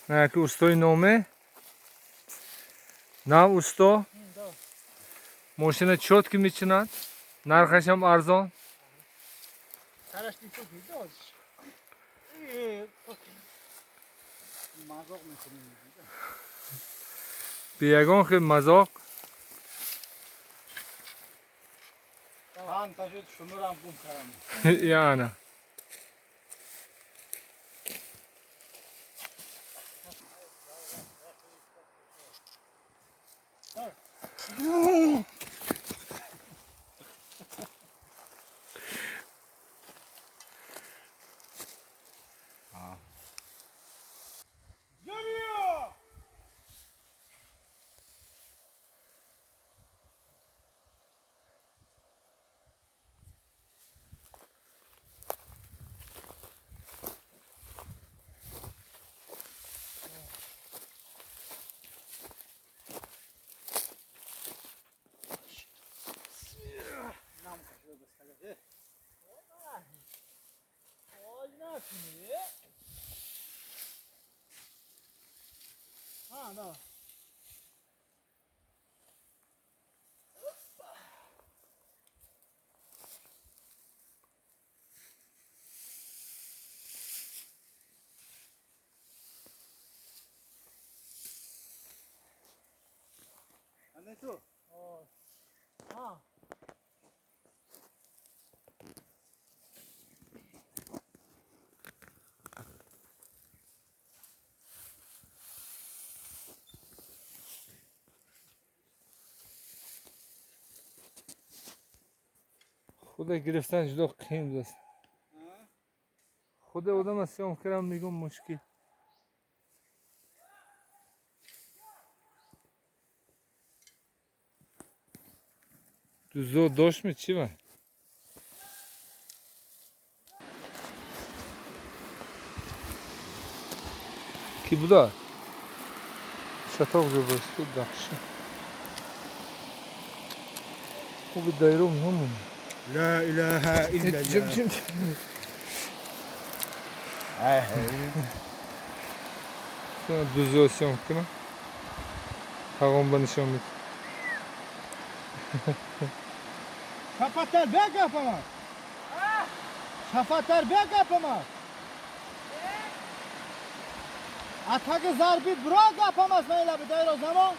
نه که استای نامه نه استا ماشین چوت که میچیند نرخش هم ارزان سرش نیستو بیداش مذاق میکنیم بیگان خیلی مذاق خان تاشد شنورم بوم کردم یعنی تو خود گرفتن جدا قیم دست خود آدم از سیام کرم میگم مشکل تو زود داشت می چی من کی بوده شتاق جو باشید دخشه خوب دایرو مهمون لا اله الا الله دوزیاسیون کنم تقام بنشان میکنم شفتر بگپم شفتر بگپم اتاق ضربی برا گپم از میله بدای رو زمان